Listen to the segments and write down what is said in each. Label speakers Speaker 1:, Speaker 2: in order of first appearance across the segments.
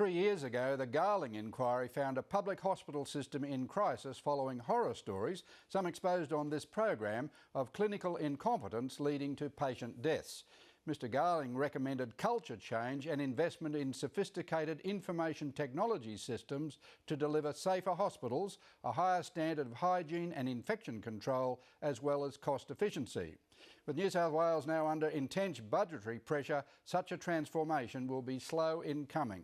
Speaker 1: 3 years ago, the Garling inquiry found a public hospital system in crisis following horror stories, some exposed on this program, of clinical incompetence leading to patient deaths. Mr Garling recommended culture change and investment in sophisticated information technology systems to deliver safer hospitals, a higher standard of hygiene and infection control, as well as cost efficiency. With New South Wales now under intense budgetary pressure, such a transformation will be slow in coming.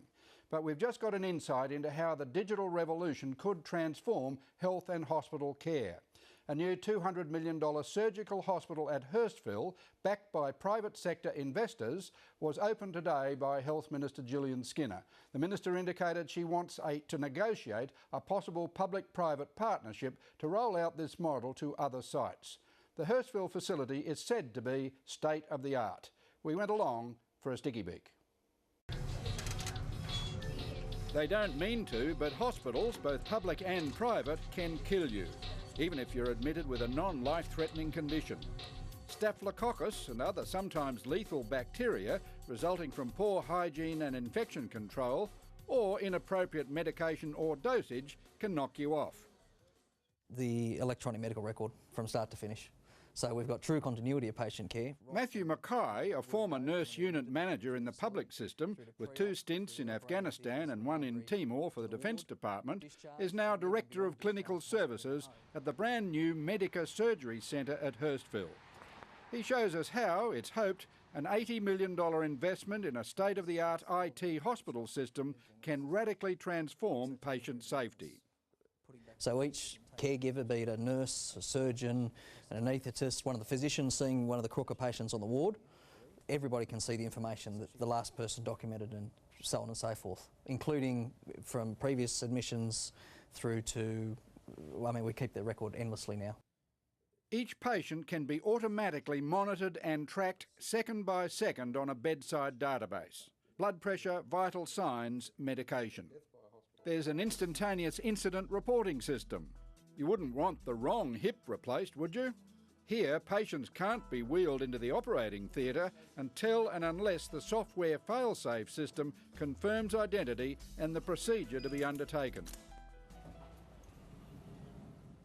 Speaker 1: But we've just got an insight into how the digital revolution could transform health and hospital care. A new $200 million surgical hospital at Hurstville, backed by private sector investors, was opened today by Health Minister Gillian Skinner. The Minister indicated she wants to negotiate a possible public-private partnership to roll out this model to other sites. The Hurstville facility is said to be state-of-the-art. We went along for a sticky beak. They don't mean to, but hospitals, both public and private, can kill you, even if you're admitted with a non-life-threatening condition. Staphylococcus and other sometimes lethal bacteria resulting from poor hygiene and infection control or inappropriate medication or dosage can knock you off.
Speaker 2: The electronic medical record from start to finish. So we've got true continuity of patient care.
Speaker 1: Matthew Mackay, a former nurse unit manager in the public system with 2 stints in Afghanistan and 1 in Timor for the Defence Department, is now Director of Clinical Services at the brand new Medica Surgery Centre at Hurstville. He shows us how, it's hoped, an $80 million investment in a state-of-the-art IT hospital system can radically transform patient safety.
Speaker 2: So each caregiver, be it a nurse, a surgeon, an anaesthetist, one of the physicians seeing one of the crooker patients on the ward, everybody can see the information that the last person documented and so on and so forth, including from previous admissions through to, I mean, we keep the record endlessly now.
Speaker 1: Each patient can be automatically monitored and tracked second by second on a bedside database. Blood pressure, vital signs, medication. There's an instantaneous incident reporting system. You wouldn't want the wrong hip replaced, would you? Here, patients can't be wheeled into the operating theatre until and unless the software fail-safe system confirms identity and the procedure to be undertaken.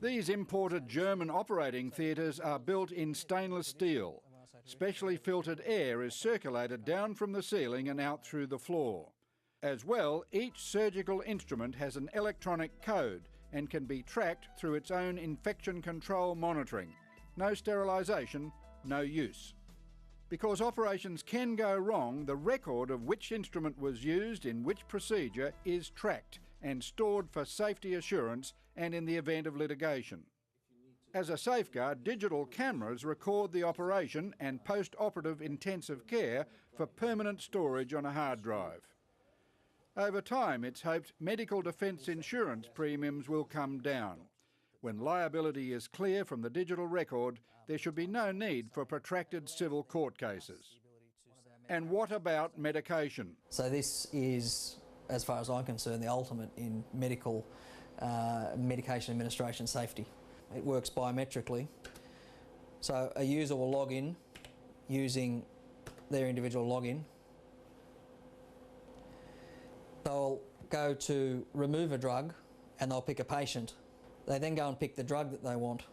Speaker 1: These imported German operating theatres are built in stainless steel. Specially filtered air is circulated down from the ceiling and out through the floor. As well, each surgical instrument has an electronic code and can be tracked through its own infection control monitoring. No sterilisation, no use. Because operations can go wrong, the record of which instrument was used in which procedure is tracked and stored for safety assurance and in the event of litigation. As a safeguard, digital cameras record the operation and post-operative intensive care for permanent storage on a hard drive. Over time, it's hoped medical defence insurance premiums will come down. When liability is clear from the digital record, there should be no need for protracted civil court cases. And what about medication?
Speaker 2: So this is, as far as I'm concerned, the ultimate in medical medication administration safety. It works biometrically. So a user will log in using their individual login. They'll go to remove a drug and they'll pick a patient. They then go and pick the drug that they want.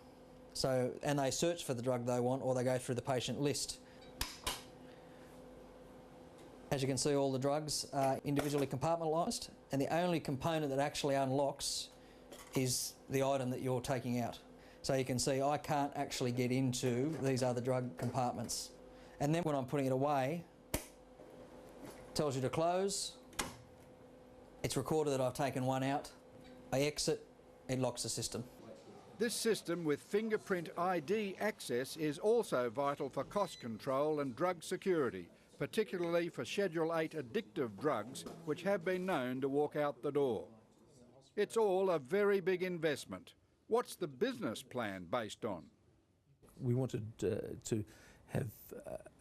Speaker 2: And they search for the drug they want, or they go through the patient list. As you can see, all the drugs are individually compartmentalised, and the only component that actually unlocks is the item that you're taking out. So you can see I can't actually get into these other drug compartments. And then when I'm putting it away, it tells you to close. It's recorded that I've taken one out. I exit, it locks the system.
Speaker 1: This system with fingerprint ID access is also vital for cost control and drug security, particularly for Schedule 8 addictive drugs, which have been known to walk out the door. It's all a very big investment. What's the business plan based on?
Speaker 3: We wanted to have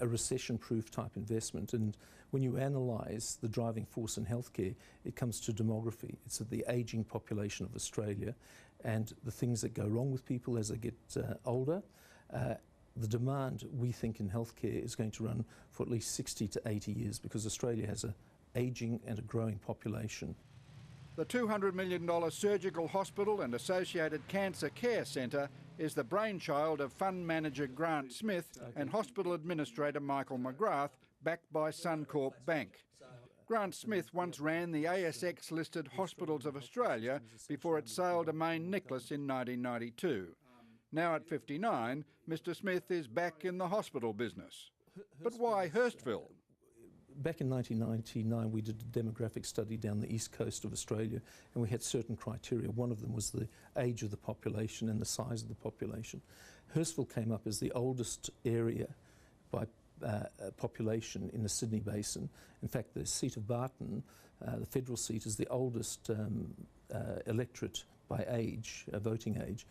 Speaker 3: a recession-proof type investment, and when you analyse the driving force in healthcare, it comes to demography. It's the ageing population of Australia and the things that go wrong with people as they get older. The demand, we think, in healthcare is going to run for at least 60 to 80 years because Australia has an ageing and a growing population.
Speaker 1: The $200 million surgical hospital and associated cancer care centre is the brainchild of fund manager Grant Smith and hospital administrator Michael McGrath, backed by Suncorp Bank. Grant Smith once ran the ASX-listed Hospitals of Australia before it sailed to Main Nicholas in 1992. Now at 59, Mr Smith is back in the hospital business. But why Hurstville?
Speaker 3: Back in 1999, we did a demographic study down the east coast of Australia, and we had certain criteria. One of them was the age of the population and the size of the population. Hurstville came up as the oldest area by population in the Sydney Basin. In fact, the seat of Barton, the federal seat, is the oldest electorate by age, voting age,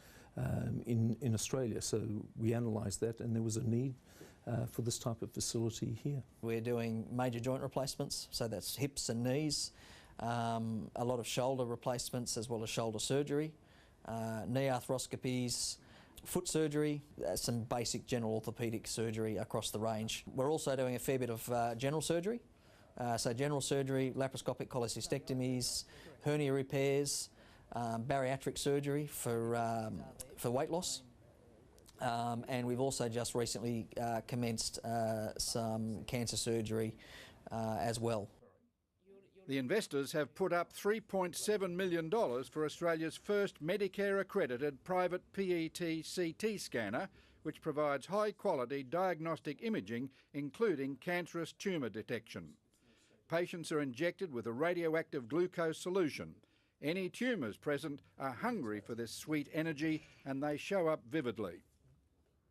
Speaker 3: in Australia. So we analysed that, and there was a need for this type of facility here.
Speaker 2: We're doing major joint replacements, so that's hips and knees, a lot of shoulder replacements as well as shoulder surgery, knee arthroscopies, foot surgery, some basic general orthopaedic surgery across the range. We're also doing a fair bit of general surgery, so general surgery, laparoscopic cholecystectomies, hernia repairs, bariatric surgery for weight loss. And we've also just recently commenced some cancer surgery as well.
Speaker 1: The investors have put up $3.7 million for Australia's first Medicare-accredited private PET-CT scanner, which provides high-quality diagnostic imaging, including cancerous tumour detection. Patients are injected with a radioactive glucose solution. Any tumours present are hungry for this sweet energy, and they show up vividly.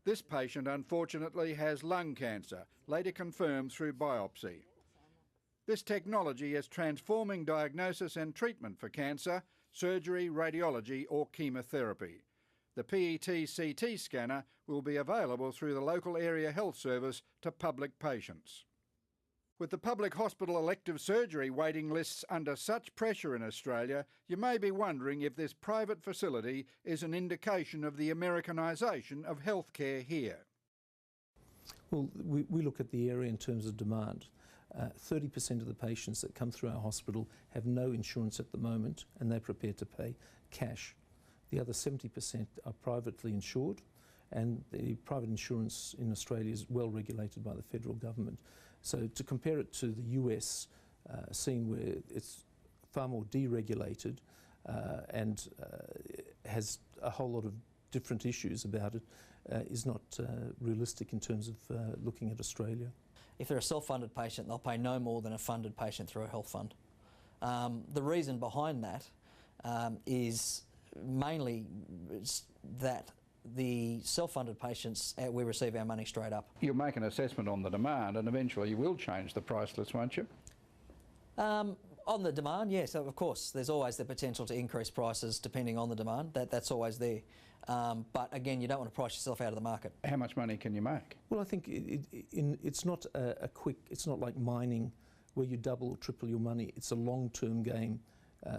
Speaker 1: This patient, unfortunately, has lung cancer, later confirmed through biopsy. This technology is transforming diagnosis and treatment for cancer, surgery, radiology or chemotherapy. The PET-CT scanner will be available through the local area health service to public patients. With the public hospital elective surgery waiting lists under such pressure in Australia, you may be wondering if this private facility is an indication of the Americanisation of healthcare here.
Speaker 3: Well, we look at the area in terms of demand. 30% of the patients that come through our hospital have no insurance at the moment, and they're prepared to pay cash. The other 70% are privately insured, and the private insurance in Australia is well regulated by the federal government. So to compare it to the US scene, where it's far more deregulated and has a whole lot of different issues about it, is not realistic in terms of looking at Australia.
Speaker 2: If they're a self-funded patient, they'll pay no more than a funded patient through a health fund. The reason behind that is mainly that the self-funded patients, we receive our money straight up.
Speaker 1: You'll make an assessment on the demand and eventually you will change the price list, won't you?
Speaker 2: On the demand, yes, of course. There's always the potential to increase prices depending on the demand. That's always there. But again, you don't want to price yourself out of the market. How much money can you make?
Speaker 3: Well, I think it's not a quick, it's not like mining where you double or triple your money. It's a long-term game,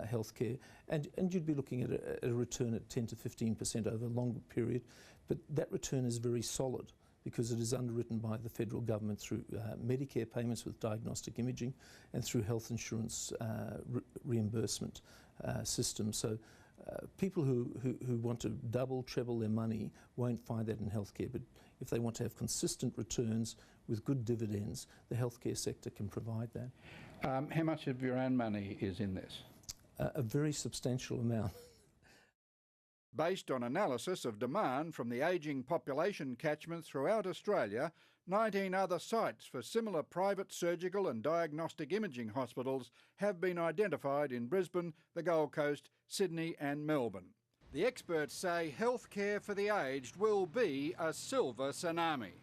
Speaker 3: healthcare. And you'd be looking at a return at 10 to 15% over a longer period. But that return is very solid because it is underwritten by the federal government through Medicare payments with diagnostic imaging and through health insurance reimbursement system. So people who want to double, treble their money won't find that in healthcare, but if they want to have consistent returns with good dividends, the healthcare sector can provide that.
Speaker 1: How much of your own money is in this?
Speaker 3: A very substantial amount.
Speaker 1: Based on analysis of demand from the ageing population catchment throughout Australia, 19 other sites for similar private surgical and diagnostic imaging hospitals have been identified in Brisbane, the Gold Coast, Sydney and Melbourne. The experts say healthcare for the aged will be a silver tsunami.